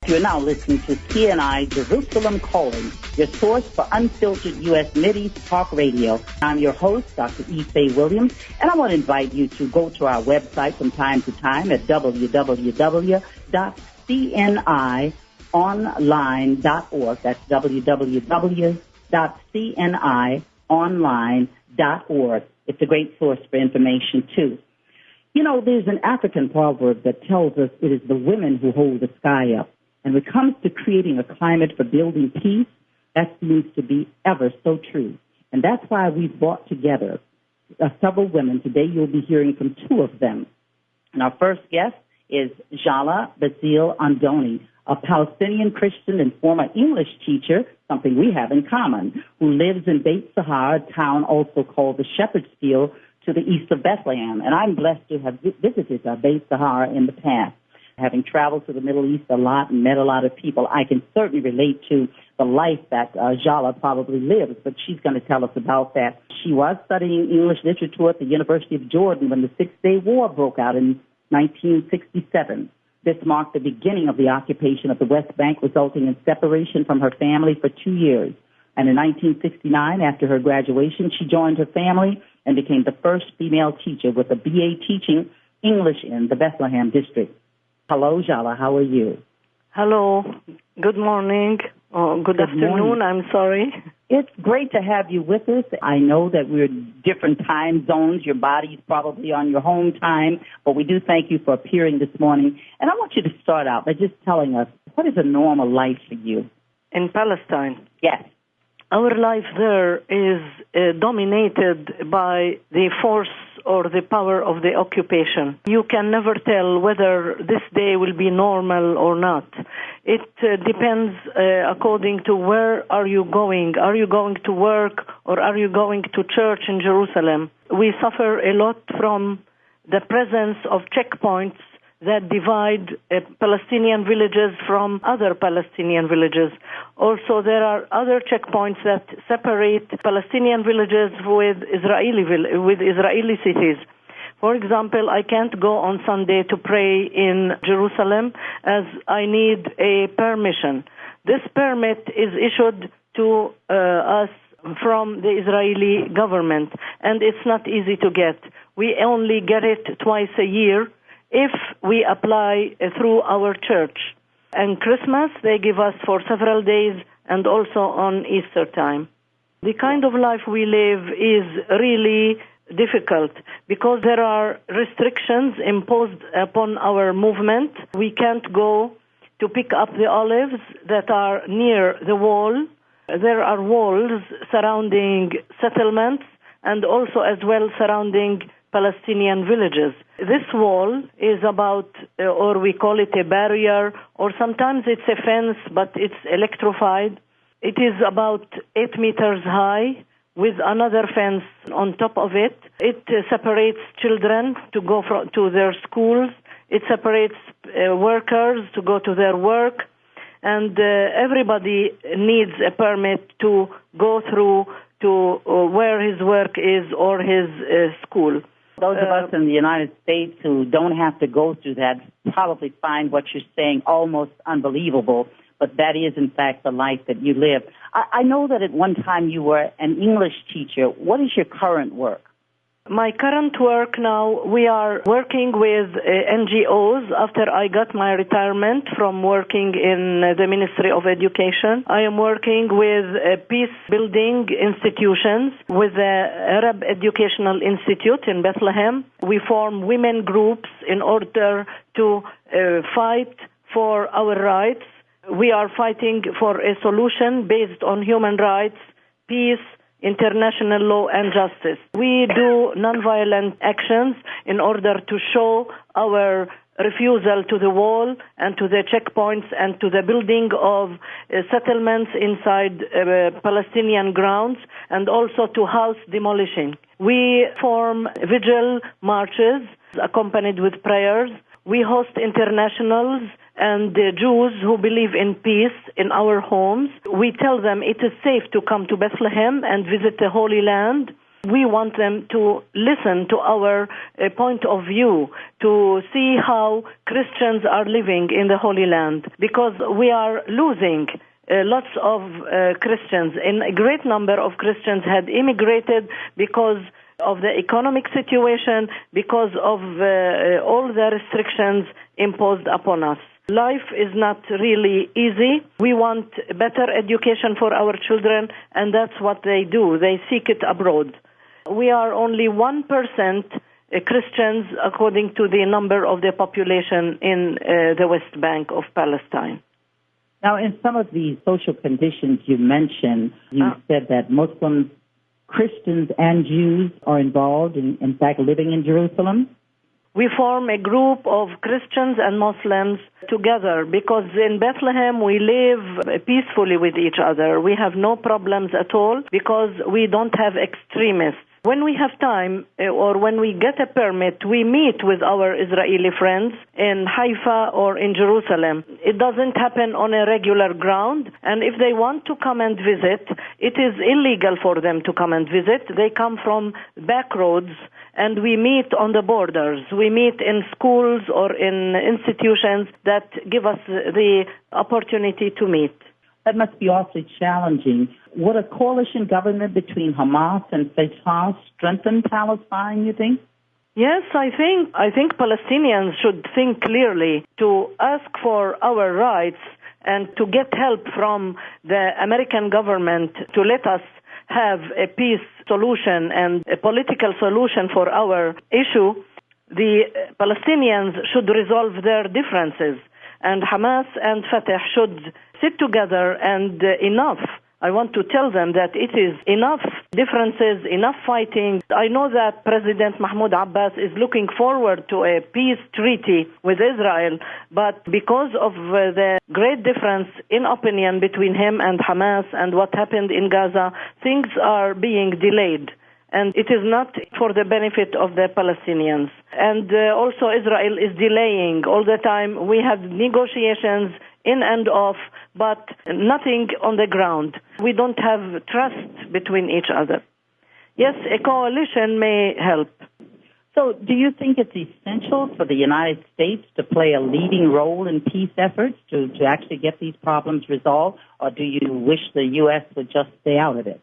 You're now listening to CNI Jerusalem Calling, your source for unfiltered U.S. Mideast talk radio. I'm your host, Dr. Faye Williams, and I want to invite you to go to our website from time to time at www.cnionline.org. That's www.cnionline.org. It's a great source for information, too. You know, there's an African proverb that tells us it is the women who hold the sky up. And when it comes to creating a climate for building peace, that seems to be ever so true. And that's why we've brought together several women. Today you'll be hearing from two of them. And our first guest is Jala Andoni, a Palestinian Christian and former English teacher, something we have in common, who lives in Beit Sahar, a town also called the Shepherd's Field, to the east of Bethlehem. And I'm blessed to have visited Beit Sahar in the past. Having traveled to the Middle East a lot and met a lot of people, I can certainly relate to the life that Jala probably lives, but she's going to tell us about that. She was studying English literature at the University of Jordan when the Six-Day War broke out in 1967. This marked the beginning of the occupation of the West Bank, resulting in separation from her family for 2 years. And in 1969, after her graduation, she joined her family and became the first female teacher with a BA teaching English in the Bethlehem district. Hello, Jala. How are you? Hello. Good morning. Good afternoon. Morning. I'm sorry. It's great to have you with us. I know that we're different time zones. Your body's probably on your home time, but we do thank you for appearing this morning. And I want you to start out by just telling us, what is a normal life for you? In Palestine? Yes. Our life there is dominated by the force or the power of the occupation. You can never tell whether this day will be normal or not. It depends according to where are you going. Are you going to work or are you going to church in Jerusalem? We suffer a lot from the presence of checkpoints that divide Palestinian villages from other Palestinian villages. Also, there are other checkpoints that separate Palestinian villages with Israeli cities. For example, I can't go on Sunday to pray in Jerusalem as I need a permission. This permit is issued to us from the Israeli government, and it's not easy to get. We only get it twice a year if we apply through our church. And Christmas, they give us for several days, and also on Easter time. The kind of life we live is really difficult because there are restrictions imposed upon our movement. We can't go to pick up the olives that are near the wall. There are walls surrounding settlements and also as well surrounding Palestinian villages. This wall is about, or we call it a barrier, or sometimes it's a fence, but it's electrified. It is about 8 meters high with another fence on top of it. It separates children to go to their schools. It separates workers to go to their work. And everybody needs a permit to go through to where his work is or his school. Those of us in the United States who don't have to go through that probably find what you're saying almost unbelievable, but that is, in fact, the life that you live. I know that at one time you were an English teacher. What is your current work? My current work now, we are working with NGOs after I got my retirement from working in the Ministry of Education. I am working with peace-building institutions with the Arab Educational Institute in Bethlehem. We form women groups in order to fight for our rights. We are fighting for a solution based on human rights, peace, international law, and justice. We do nonviolent actions in order to show our refusal to the wall and to the checkpoints and to the building of settlements inside Palestinian grounds and also to house demolishing. We form vigil marches accompanied with prayers. We host internationals and the Jews who believe in peace in our homes. We tell them it is safe to come to Bethlehem and visit the Holy Land. We want them to listen to our point of view, to see how Christians are living in the Holy Land, because we are losing lots of Christians. And a great number of Christians had immigrated because of the economic situation, because of all the restrictions imposed upon us. Life is not really easy. We want better education for our children, and that's what they do. They seek it abroad. We are only 1% Christians according to the number of the population in the West Bank of Palestine. Now, in some of the social conditions you mentioned, you said that Muslims, Christians, and Jews are involved in fact, living in Jerusalem. We form a group of Christians and Muslims together because in Bethlehem we live peacefully with each other. We have no problems at all because we don't have extremists. When we have time or when we get a permit, we meet with our Israeli friends in Haifa or in Jerusalem. It doesn't happen on a regular ground, and if they want to come and visit, it is illegal for them to come and visit. They come from back roads, and we meet on the borders. We meet in schools or in institutions that give us the opportunity to meet. That must be awfully challenging. Would a coalition government between Hamas and Fatah strengthen Palestine, you think? Yes, I think Palestinians should think clearly to ask for our rights and to get help from the American government to let us have a peace solution and a political solution for our issue. The Palestinians should resolve their differences, and Hamas and Fatah should sit together and enough. I want to tell them that it is enough differences, enough fighting. I know that President Mahmoud Abbas is looking forward to a peace treaty with Israel, but because of the great difference in opinion between him and Hamas and what happened in Gaza, things are being delayed. And it is not for the benefit of the Palestinians. And also Israel is delaying all the time. We have negotiations in and off, but nothing on the ground. We don't have trust between each other. Yes, a coalition may help. So do you think it's essential for the United States to play a leading role in peace efforts to actually get these problems resolved, or do you wish the U.S. would just stay out of it?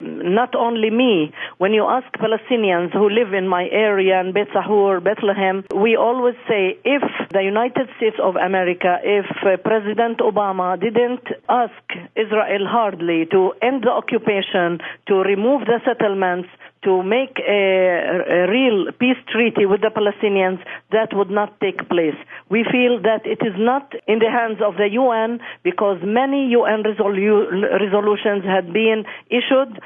Not only me. When you ask Palestinians who live in my area in Beit Sahur, Bethlehem, we always say if the United States of America, if President Obama didn't ask Israel hardly to end the occupation, to remove the settlements, to make a real peace treaty with the Palestinians, that would not take place. We feel that it is not in the hands of the UN because many UN resolutions had been issued,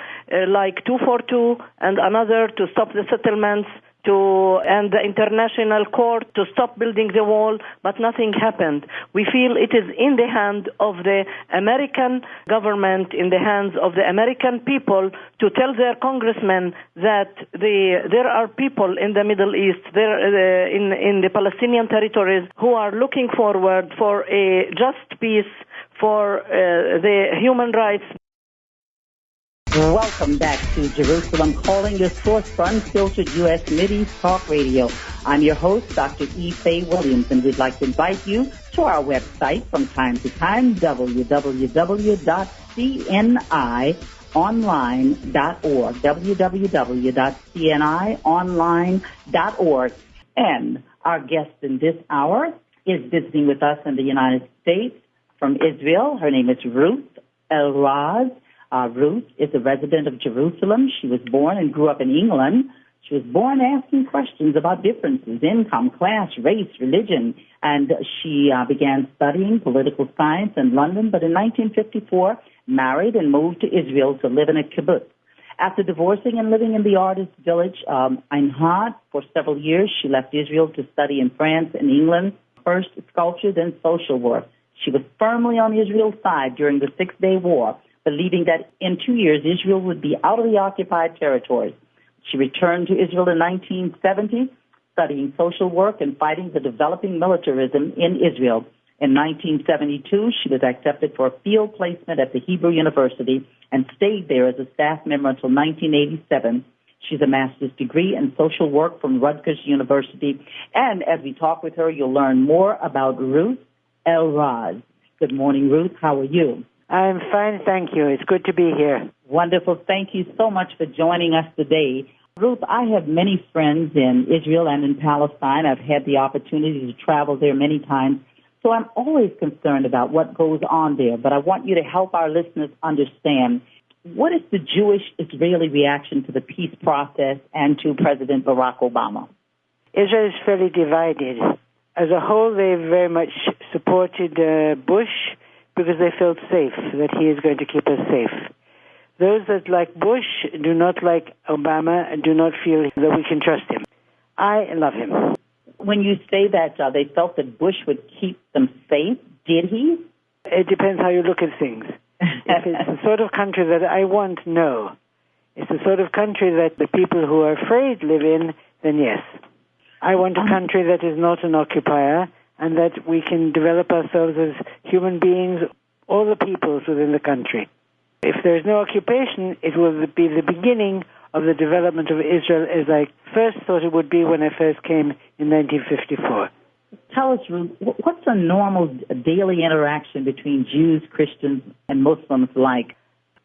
like 242 and another to stop the settlements, and the International Court to stop building the wall, but nothing happened. We feel it is in the hand of the American government, in the hands of the American people to tell their congressmen that there are people in the Middle East, in the Palestinian territories, who are looking forward for a just peace, for the human rights. Welcome back to Jerusalem Calling, your source for unfiltered U.S. Mideast Talk Radio. I'm your host, Dr. Faye Williams, and we'd like to invite you to our website from time to time, www.cnionline.org, www.cnionline.org. And our guest in this hour is visiting with us in the United States from Israel. Her name is Ruth El-Raz. Ruth is a resident of Jerusalem. She was born and grew up in England. She was born asking questions about differences, income, class, race, religion, and she began studying political science in London, but in 1954 married and moved to Israel to live in a kibbutz. After divorcing and living in the artist village Ein Had for several years, she left Israel to study in France and England, first sculpture, then social work. She was firmly on Israel's side during the Six-Day War, believing that in 2 years Israel would be out of the occupied territories. She returned to Israel in 1970, studying social work and fighting the developing militarism in Israel. In 1972, she was accepted for a field placement at the Hebrew University and stayed there as a staff member until 1987. She's a master's degree in social work from Rutgers University. And as we talk with her, you'll learn more about Ruth El-Raz. Good morning, Ruth. How are you? I'm fine, thank you. It's good to be here. Wonderful. Thank you so much for joining us today. Ruth, I have many friends in Israel and in Palestine. I've had the opportunity to travel there many times. So I'm always concerned about what goes on there. But I want you to help our listeners understand, what is the Jewish-Israeli reaction to the peace process and to President Barack Obama? Israel is fairly divided. As a whole, they very much supported Bush because they felt safe, that he is going to keep us safe. Those that like Bush do not like Obama and do not feel that we can trust him. I love him. When you say that they felt that Bush would keep them safe, did he? It depends how you look at things. If it's the sort of country that I want, no. It's the sort of country that the people who are afraid live in, then yes. I want a country that is not an occupier and that we can develop ourselves as human beings, all the peoples within the country. If there is no occupation, it will be the beginning of the development of Israel as I first thought it would be when I first came in 1954. Tell us, Ruth, what's a normal daily interaction between Jews, Christians, and Muslims like?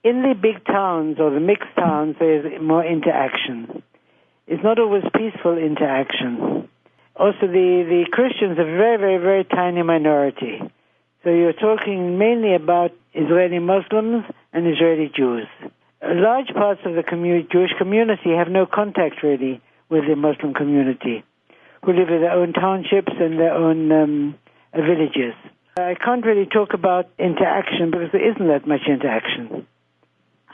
In the big towns or the mixed towns, there's more interaction. It's not always peaceful interaction. Also, the Christians are very, very, very tiny minority. So you're talking mainly about Israeli Muslims and Israeli Jews. Large parts of the Jewish community have no contact, really, with the Muslim community, who live in their own townships and their own villages. I can't really talk about interaction because there isn't that much interaction.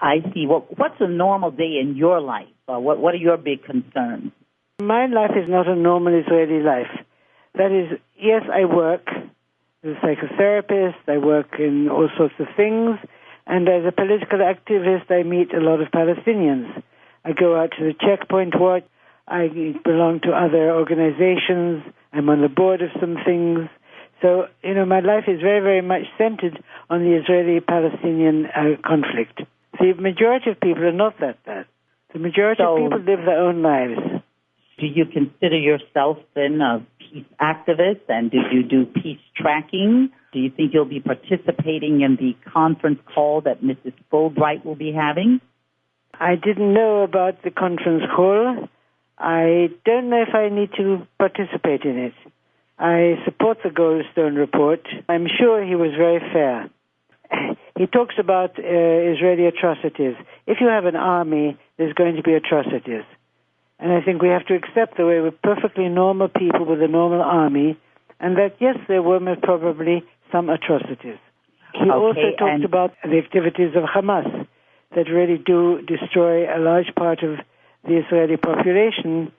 I see. Well, what's a normal day in your life? What are your big concerns? My life is not a normal Israeli life. That is, yes, I work as a psychotherapist, I work in all sorts of things, and as a political activist, I meet a lot of Palestinians. I go out to the Checkpoint Watch. I belong to other organizations. I'm on the board of some things. So, my life is very, very much centered on the Israeli-Palestinian conflict. The majority of people are not that. The majority of people live their own lives. Do you consider yourself then a peace activist, and do you do peace tracking? Do you think you'll be participating in the conference call that Mrs. Fulbright will be having? I didn't know about the conference call. I don't know if I need to participate in it. I support the Goldstone Report. I'm sure he was very fair. He talks about Israeli atrocities. If you have an army, there's going to be atrocities. And I think we have to accept that we're perfectly normal people with a normal army, and that, yes, there were probably some atrocities. He also talked about the activities of Hamas that really do destroy a large part of the Israeli population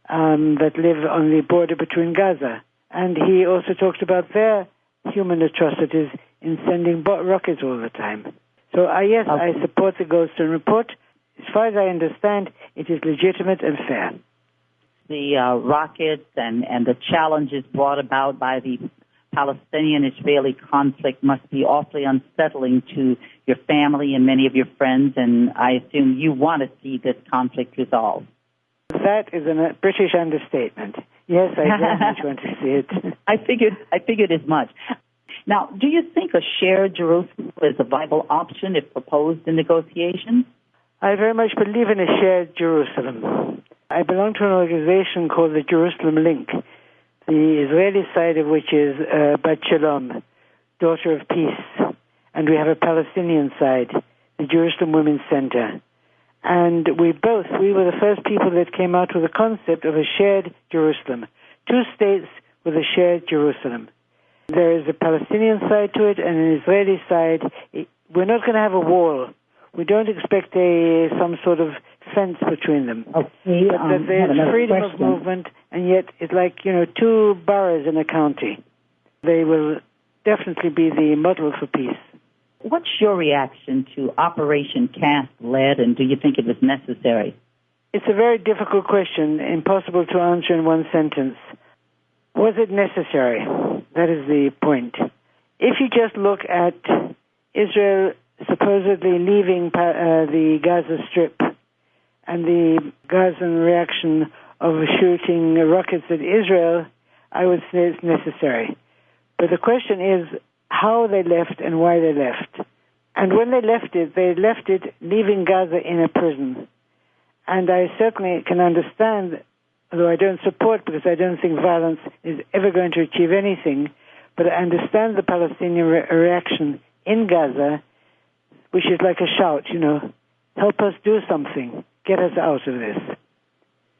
that live on the border between Gaza. And he also talked about their human atrocities in sending rockets all the time. So, yes, I support the Goldstone Report. As far as I understand, it is legitimate and fair. The rockets and the challenges brought about by the Palestinian-Israeli conflict must be awfully unsettling to your family and many of your friends, and I assume you want to see this conflict resolved. That is a British understatement. Yes, I very much want to see it. I figured as much. Now, do you think a shared Jerusalem is a viable option if proposed in negotiations? I very much believe in a shared Jerusalem. I belong to an organization called the Jerusalem Link, the Israeli side of which is Bat Shalom, Daughter of Peace, and we have a Palestinian side, the Jerusalem Women's Center. And we were the first people that came out with the concept of a shared Jerusalem, 2 states with a shared Jerusalem. There is a Palestinian side to it and an Israeli side. We're not going to have a wall. We don't expect some sort of fence between them. Okay, but there's freedom of movement, and yet it's like, 2 boroughs in a county. They will definitely be the model for peace. What's your reaction to Operation Cast Lead, and do you think it was necessary? It's a very difficult question, impossible to answer in one sentence. Was it necessary? That is the point. If you just look at Israel supposedly leaving the Gaza Strip and the Gazan reaction of shooting rockets at Israel, I would say it's necessary. But the question is how they left and why they left. And when they left it leaving Gaza in a prison. And I certainly can understand, although I don't support because I don't think violence is ever going to achieve anything, but I understand the Palestinian reaction in Gaza, which is like a shout, help us do something, get us out of this.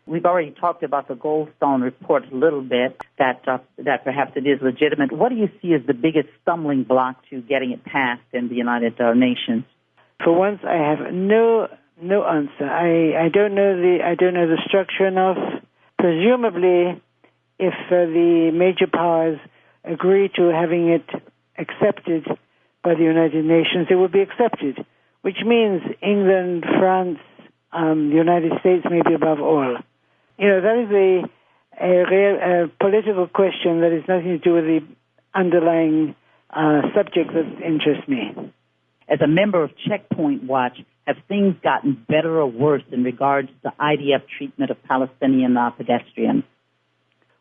We've already talked about the Goldstone Report a little bit, that perhaps it is legitimate. What do you see as the biggest stumbling block to getting it passed in the United Nations? For once, I have no answer. I don't know the structure enough. Presumably, if the major powers agree to having it accepted by the United Nations, it will be accepted, which means England, France, the United States maybe above all. That is a real political question that has nothing to do with the underlying subject that interests me. As a member of Checkpoint Watch, have things gotten better or worse in regards to IDF treatment of Palestinian pedestrians?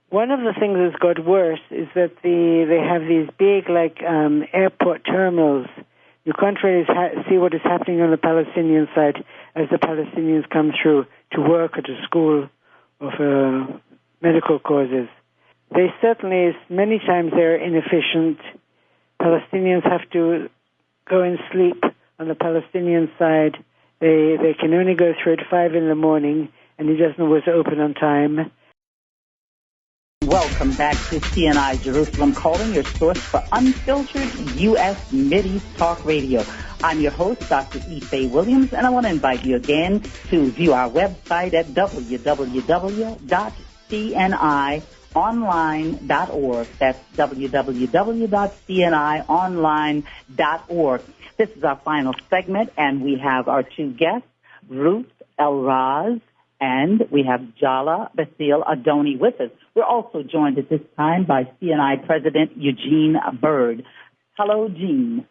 One of the things that's got worse is that they have these big, airport terminals. You can't really see what is happening on the Palestinian side as the Palestinians come through to work or to school or for medical causes. They certainly, many times they're inefficient. Palestinians have to go and sleep on the Palestinian side. They can only go through at 5 a.m, and it doesn't always open on time. Welcome back to CNI Jerusalem Calling, your source for unfiltered U.S. Mideast Talk Radio. I'm your host, Dr. Faye Williams, and I want to invite you again to view our website at www.cnionline.org. That's www.cnionline.org. This is our final segment, and we have our two guests, Ruth El-Raz, and we have Jala Andoni with us. We're also joined at this time by CNI President Eugene Byrd. Hello, Gene.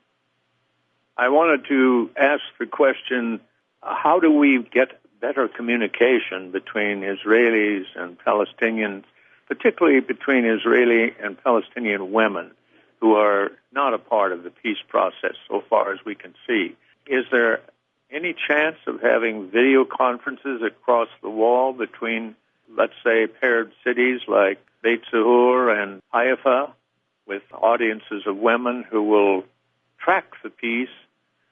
I wanted to ask the question, how do we get better communication between Israelis and Palestinians, particularly between Israeli and Palestinian women who are not a part of the peace process so far as we can see? Is there any chance of having video conferences across the wall between, let's say, paired cities like Beit Zahur and Haifa with audiences of women who will track the peace,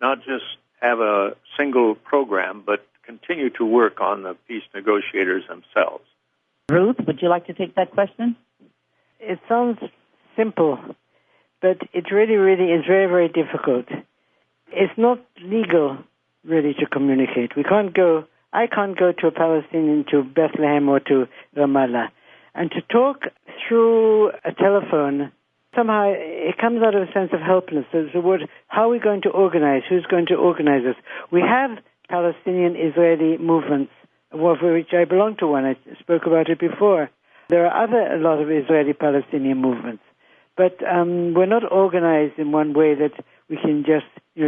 not just have a single program, but continue to work on the peace negotiators themselves? Ruth, would you like to take that question? It sounds simple, but it really is very, very difficult. It's not legal, really, to communicate. I can't go to a Palestinian, to Bethlehem or to Ramallah. And to talk through a telephone, somehow it comes out of a sense of helplessness. How are we going to organize? Who's going to organize us? We have Palestinian-Israeli movements, of which I belong to one. I spoke about it before. There are a lot of Israeli-Palestinian movements. But we're not organized in one way that we can just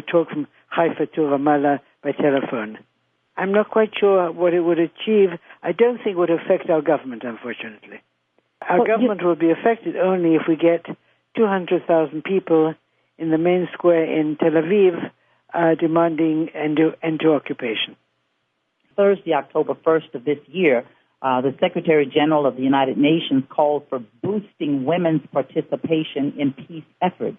talk from Haifa to Ramallah by telephone. I'm not quite sure what it would achieve. I don't think it would affect our government, unfortunately. Our government will be affected only if we get 200,000 people in the main square in Tel Aviv demanding end to occupation. Thursday, October 1st of this year, the Secretary General of the United Nations called for boosting women's participation in peace efforts.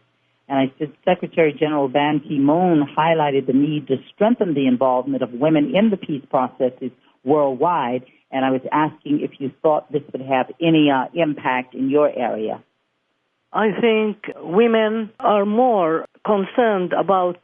And I said Secretary General Ban Ki-moon highlighted the need to strengthen the involvement of women in the peace processes worldwide. And I was asking if you thought this would have any impact in your area. I think women are more concerned about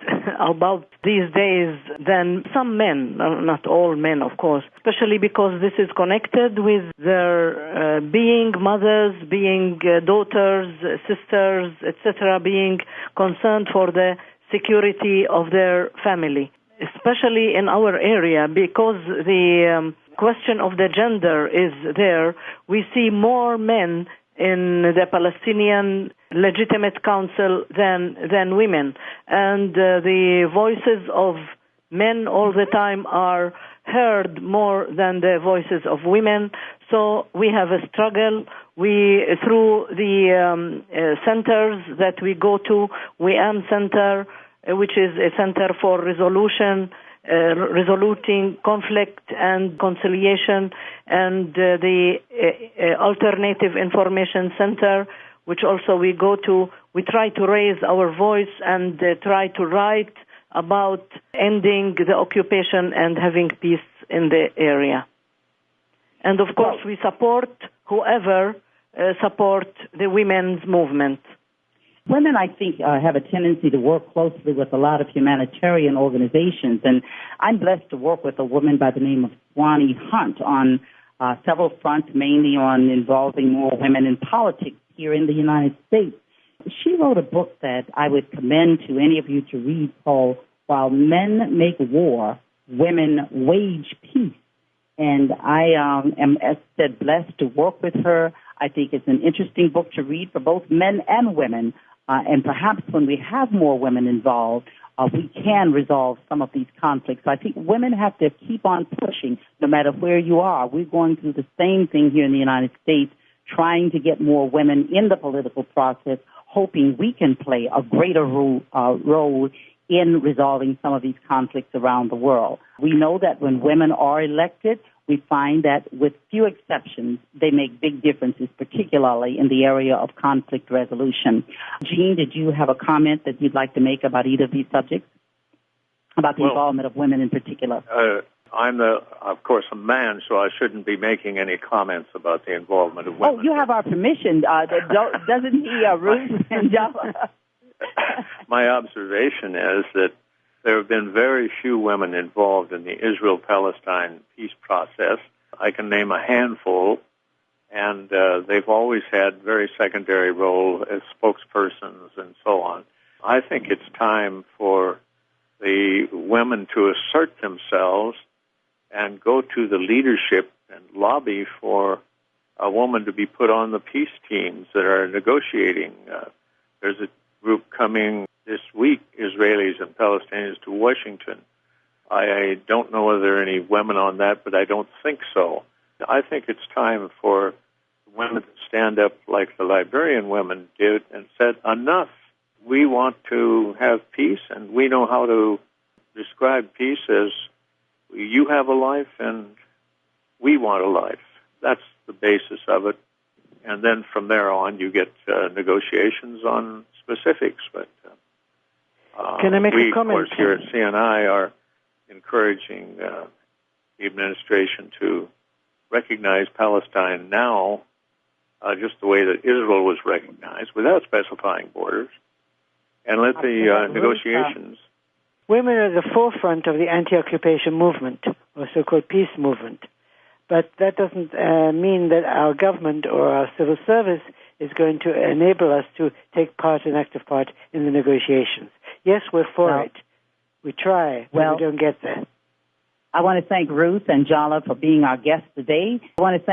these days than some men, not all men, of course, especially because this is connected with their being mothers, being daughters, sisters, etc., being concerned for the security of their family, especially in our area, because the question of the gender is there. We see more men in the Palestinian legitimate council than women. And the voices of men all the time are heard more than the voices of women. So we have a struggle. Through the centers that we go to, WIAM Center, which is a center for resoluting conflict and conciliation, and the Alternative Information Center, which also we go to. We try to raise our voice and try to write about ending the occupation and having peace in the area. And of course, we support whoever support the women's movement. Women, I think, have a tendency to work closely with a lot of humanitarian organizations, and I'm blessed to work with a woman by the name of Swanee Hunt on several fronts, mainly on involving more women in politics here in the United States. She wrote a book that I would commend to any of you to read called While Men Make War, Women Wage Peace. And I am, as said, blessed to work with her. I think it's an interesting book to read for both men and women. And perhaps when we have more women involved, we can resolve some of these conflicts. So I think women have to keep on pushing no matter where you are. We're going through the same thing here in the United States, trying to get more women in the political process, hoping we can play a greater role in resolving some of these conflicts around the world. We know that when women are elected, we find that with few exceptions, they make big differences, particularly in the area of conflict resolution. Jean, did you have a comment that you'd like to make about either of these subjects, about the involvement of women in particular? I'm, of course, a man, so I shouldn't be making any comments about the involvement of women. Oh, you have our permission, doesn't he, Ruth and Jala? My observation is that there have been very few women involved in the Israel-Palestine peace process. I can name a handful, and they've always had very secondary role as spokespersons and so on. I think it's time for the women to assert themselves and go to the leadership and lobby for a woman to be put on the peace teams that are negotiating. There's a group coming this week, Israelis and Palestinians, to Washington. I don't know whether there are any women on that, but I don't think so. I think it's time for women to stand up like the Liberian women did and said, enough. We want to have peace, and we know how to describe peace as you have a life and we want a life. That's the basis of it. And then from there on, you get negotiations on specifics. But can I make a comment? Of course, here at CNI are encouraging the administration to recognize Palestine now just the way that Israel was recognized, without specifying borders, and let the negotiations... Women are at the forefront of the anti-occupation movement, or so-called peace movement. But that doesn't mean that our government or our civil service is going to enable us to take part, an active part, in the negotiations. Yes, we're for it. We try, but we don't get there. I want to thank Ruth and Jala for being our guests today. I want to